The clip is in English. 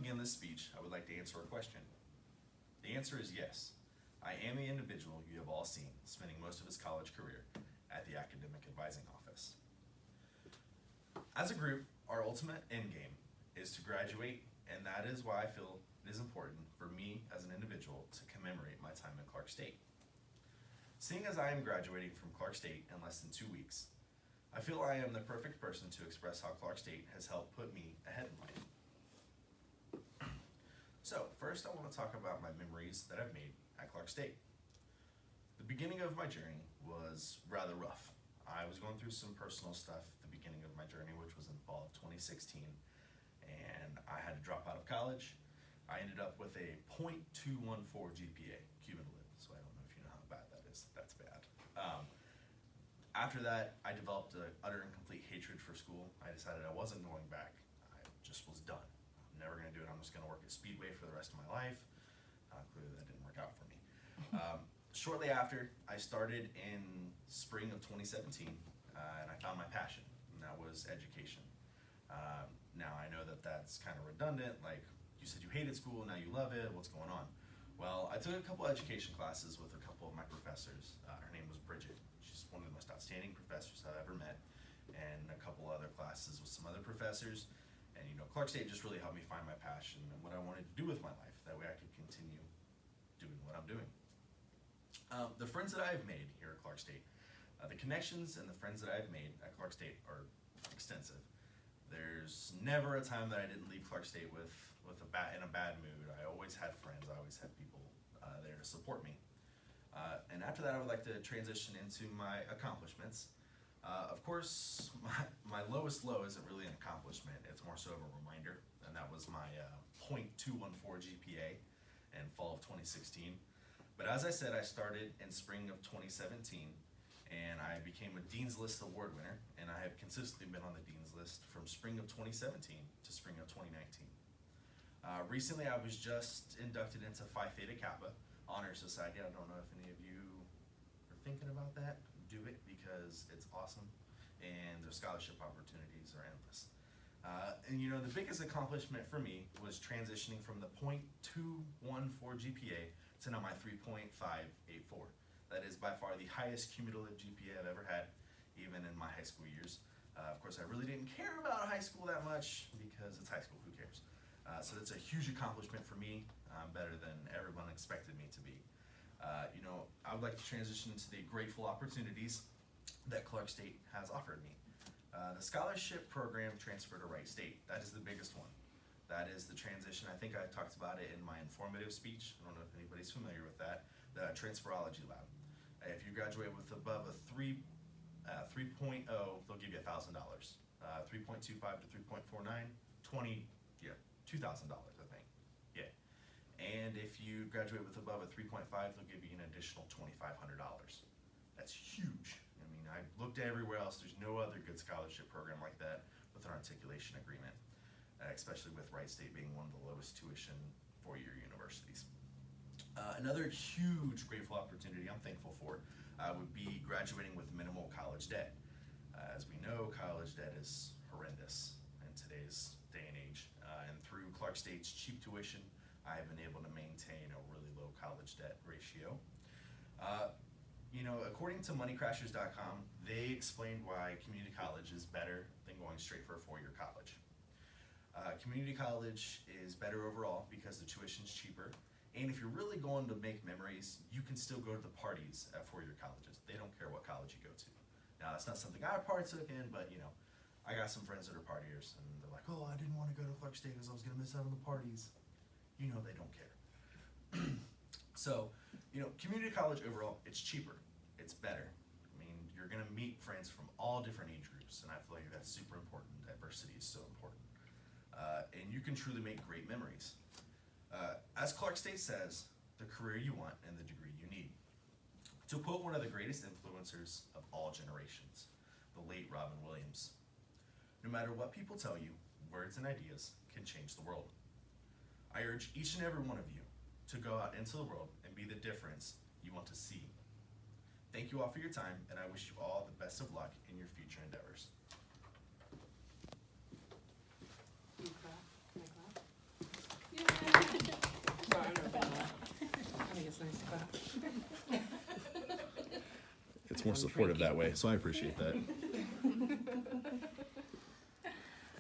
begin this speech, I would like to answer a question. The answer is yes. I am the individual you have all seen spending most of his college career at the Academic Advising Office. As a group, our ultimate end game is to graduate, and that is why I feel it is important for me as an individual to commemorate my time at Clark State. Seeing as I am graduating from Clark State in less than 2 weeks, I feel I am the perfect person to express how Clark State has helped put me ahead in life. So, first I want to talk about my memories that I've made at Clark State. The beginning of my journey was rather rough. I was going through some personal stuff at the beginning of my journey, which was in fall of 2016, and I had to drop out of college. I ended up with a .214 GPA, cumulative, so I don't know if you know how bad that is. That's bad. After that, I developed an utter and complete hatred for school. I decided I wasn't going back. I just was done. I'm never gonna do it. I'm just gonna work at Speedway for the rest of my life. Clearly that didn't work out for me. Shortly after, I started in spring of 2017, and I found my passion, and that was education. Now I know that that's kind of redundant, like you said you hated school, now you love it, what's going on? Well, I took a couple education classes with a couple of my professors. Her name was Bridget. She's one of the most outstanding professors I've ever met, and a couple other classes with some other professors. And Clark State just really helped me find my passion and what I wanted to do with my life. That way I could continue doing what I'm doing. The friends that I've made here at Clark State, the connections and the friends that I've made at Clark State are extensive. There's never a time that I didn't leave Clark State in a bad mood. I always had friends. I always had people there to support me. And after that, I would like to transition into my accomplishments. Of course, my lowest low isn't really an accomplishment. It's more so of a reminder, and that was my .214 GPA in fall of 2016. But as I said, I started in spring of 2017, and I became a Dean's List Award winner, and I have consistently been on the Dean's List from spring of 2017 to spring of 2019. Recently, I was just inducted into Phi Theta Kappa Honor Society. I don't know if any of you are thinking about that. Do it because it's awesome, and their scholarship opportunities are endless. And the biggest accomplishment for me was transitioning from the .214 GPA to now my 3.584. That is by far the highest cumulative GPA I've ever had, even in my high school years. Of course, I really didn't care about high school that much because it's high school, who cares? So that's a huge accomplishment for me, better than everyone expected me to be. I would like to transition into the grateful opportunities that Clark State has offered me. The scholarship program transfer to Wright State, that is the biggest one. That is the transition. I think I talked about it in my informative speech. I don't know if anybody's familiar with that. The Transferology Lab. If you graduate with above a 3.0, they'll give you $1,000. 3.25 to 3.49, $2,000, I think. Yeah. And if you graduate with above a 3.5, they'll give you an additional $2,500. That's huge. I mean, I looked everywhere else. There's no other good scholarship program like that with an articulation agreement, especially with Wright State being one of the lowest tuition four-year universities. Another huge grateful opportunity I'm thankful for would be graduating with minimal college debt. As we know, college debt is horrendous in today's day and age. And through Clark State's cheap tuition, I have been able to maintain a really low college debt ratio. According to moneycrashers.com, they explained why community college is better than going straight for a four-year college. Community college is better overall because the tuition's cheaper, and if you're really going to make memories, you can still go to the parties at four-year colleges. They don't care what college you go to. Now, that's not something I partook in, but I got some friends that are partiers, and they're like, oh, I didn't want to go to Clark State because I was going to miss out on the parties. They don't care. So, community college overall, it's cheaper. It's better. I mean, you're going to meet friends from all different age groups, and I feel like that's super important. Diversity is so important. And you can truly make great memories. As Clark State says, the career you want and the degree you need. To quote one of the greatest influencers of all generations, the late Robin Williams, no matter what people tell you, words and ideas can change the world. I urge each and every one of you to go out into the world and be the difference you want to see. Thank you all for your time, and I wish you all the best of luck in your future endeavors. Can you clap? Can I clap? it's more supportive that way, so I appreciate that.